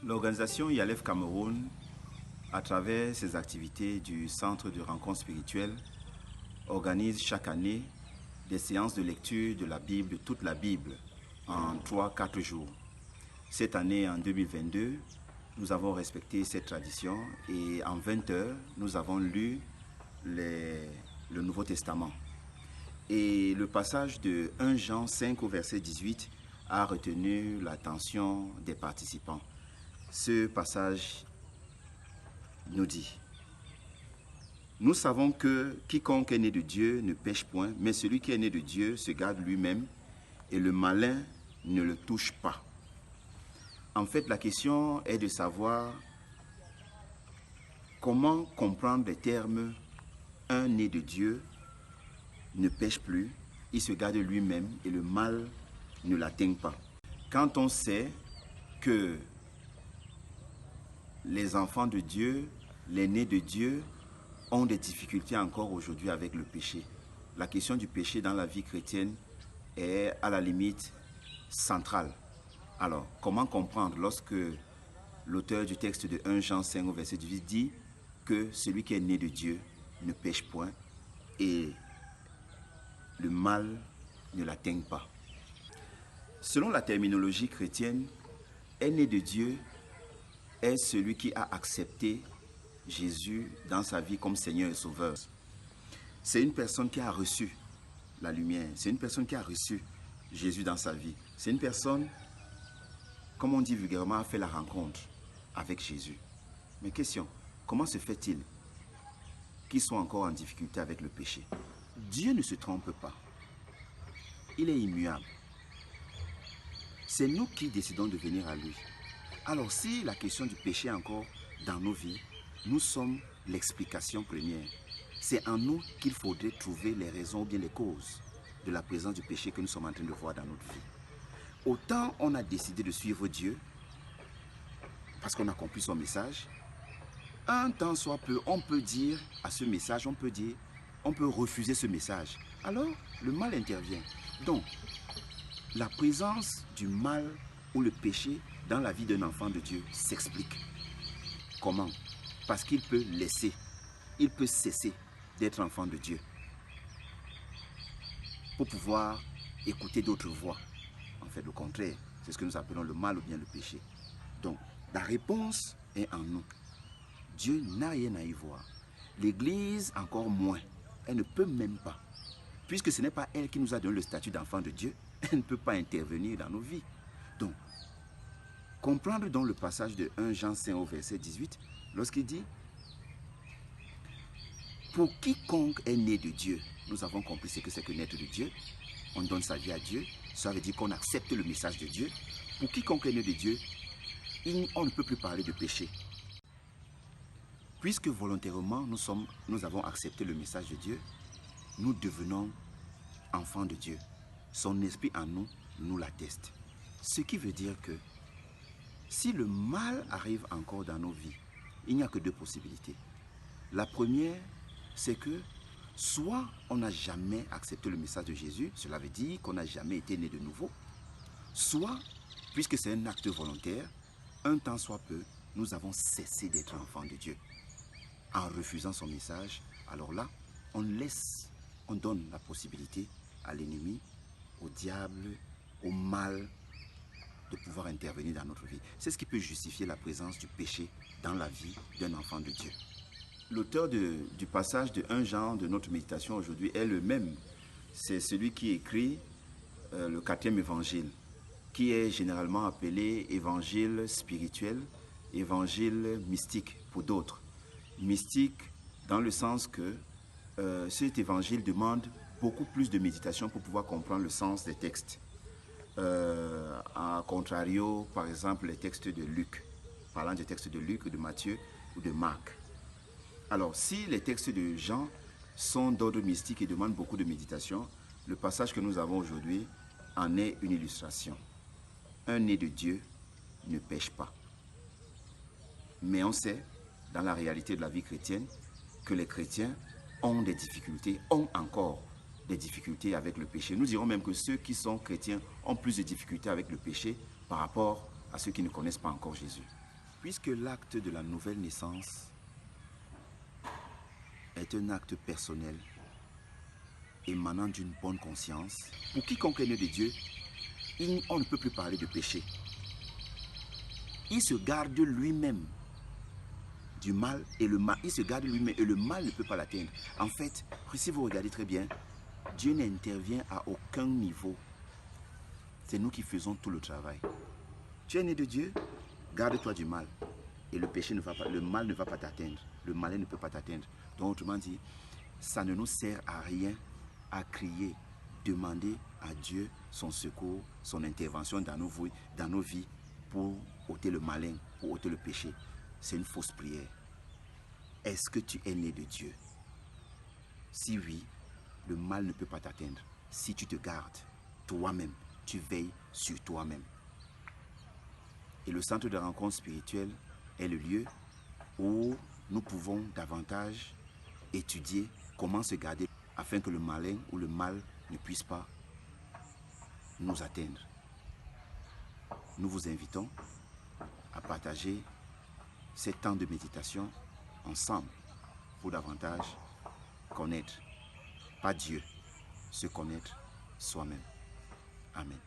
L'organisation Yalef Cameroun, à travers ses activités du Centre de rencontre spirituelle, organise chaque année des séances de lecture de la Bible, toute la Bible, en 3-4 jours. Cette année, en 2022, nous avons respecté cette tradition et en 20 heures, nous avons lu le Nouveau Testament. Et le passage de 1 Jean 5 au verset 18 a retenu l'attention des participants. Ce passage nous dit: nous savons que quiconque est né de Dieu ne pêche point, mais celui qui est né de Dieu se garde lui-même et le malin ne le touche pas. En fait, la question est de savoir comment comprendre les termes « un né de Dieu ne pêche plus, il se garde lui-même et le mal ne l'atteint pas ». Quand on sait que les enfants de Dieu, les nés de Dieu, ont des difficultés encore aujourd'hui avec le péché. La question du péché dans la vie chrétienne est à la limite centrale. Alors, comment comprendre lorsque l'auteur du texte de 1 Jean 5 au verset 18 dit que celui qui est né de Dieu ne pêche point et le mal ne l'atteint pas? Selon la terminologie chrétienne, est né de Dieu est celui qui a accepté Jésus dans sa vie comme Seigneur et Sauveur. C'est une personne qui a reçu la lumière. C'est une personne qui a reçu Jésus dans sa vie. C'est une personne, comme on dit vulgairement, a fait la rencontre avec Jésus. Mais question, comment se fait-il qu'ils soient encore en difficulté avec le péché? Dieu ne se trompe pas. Il est immuable. C'est nous qui décidons de venir à lui. Alors si la question du péché est encore dans nos vies, nous sommes l'explication première. C'est en nous qu'il faudrait trouver les raisons ou bien les causes de la présence du péché que nous sommes en train de voir dans notre vie. Autant on a décidé de suivre Dieu, parce qu'on a compris son message, un temps soit peu, on peut dire à ce message, on peut refuser ce message. Alors, le mal intervient. Donc, la présence du mal ou le péché dans la vie d'un enfant de Dieu s'explique. Comment? Parce qu'il peut il peut cesser d'être enfant de Dieu pour pouvoir écouter d'autres voix. En fait, le contraire, c'est ce que nous appelons le mal ou bien le péché. Donc, la réponse est en nous. Dieu n'a rien à y voir. L'Église, encore moins. Elle ne peut même pas. Puisque ce n'est pas elle qui nous a donné le statut d'enfant de Dieu, elle ne peut pas intervenir dans nos vies. Donc, comprendre donc le passage de 1 Jean 5 au verset 18, lorsqu'il dit: pour quiconque est né de Dieu, nous avons compris ce que c'est que naître de Dieu. On donne sa vie à Dieu. Ça veut dire qu'on accepte le message de Dieu. Pour quiconque est né de Dieu, on ne peut plus parler de péché. Puisque volontairement nous avons accepté le message de Dieu, nous devenons enfants de Dieu. Son esprit en nous nous l'atteste. Ce qui veut dire que si le mal arrive encore dans nos vies, il n'y a que deux possibilités. La première, c'est que soit on n'a jamais accepté le message de Jésus, cela veut dire qu'on n'a jamais été né de nouveau, soit, puisque c'est un acte volontaire, un temps soit peu, nous avons cessé d'être enfants de Dieu. En refusant son message, alors là, on donne la possibilité à l'ennemi, au diable, au mal, de pouvoir intervenir dans notre vie. C'est ce qui peut justifier la présence du péché dans la vie d'un enfant de Dieu. L'auteur du passage de 1 Jean de notre méditation aujourd'hui est le même. C'est celui qui écrit le 4e évangile, qui est généralement appelé évangile spirituel, évangile mystique pour d'autres. Mystique dans le sens que cet évangile demande beaucoup plus de méditation pour pouvoir comprendre le sens des textes. A contrario, par exemple, les textes de Luc, parlant des textes de Luc, de Matthieu ou de Marc. Alors, si les textes de Jean sont d'ordre mystique et demandent beaucoup de méditation, le passage que nous avons aujourd'hui en est une illustration. Un né de Dieu ne pêche pas. Mais on sait, dans la réalité de la vie chrétienne, que les chrétiens ont des difficultés, ont encore des difficultés avec le péché. Nous dirons même que ceux qui sont chrétiens ont plus de difficultés avec le péché par rapport à ceux qui ne connaissent pas encore Jésus. Puisque l'acte de la nouvelle naissance est un acte personnel émanant d'une bonne conscience, pour quiconque est né de Dieu, on ne peut plus parler de péché. Il se garde lui-même du mal et le mal, il se garde lui-même et le mal ne peut pas l'atteindre. En fait, si vous regardez très bien, Dieu n'intervient à aucun niveau. C'est nous qui faisons tout le travail. Tu es né de Dieu, garde-toi du mal. Et le péché ne va pas, le mal ne va pas t'atteindre. Le malin ne peut pas t'atteindre. Donc autrement dit, ça ne nous sert à rien à crier, demander à Dieu son secours, son intervention dans nos vies pour ôter le malin, pour ôter le péché. C'est une fausse prière. Est-ce que tu es né de Dieu? Si oui, le mal ne peut pas t'atteindre. Si tu te gardes toi-même, tu veilles sur toi-même. Et le centre de rencontre spirituelle est le lieu où nous pouvons davantage étudier comment se garder afin que le malin ou le mal ne puisse pas nous atteindre. Nous vous invitons à partager ces temps de méditation ensemble pour davantage connaître, pas Dieu, se connaître soi-même. Amen.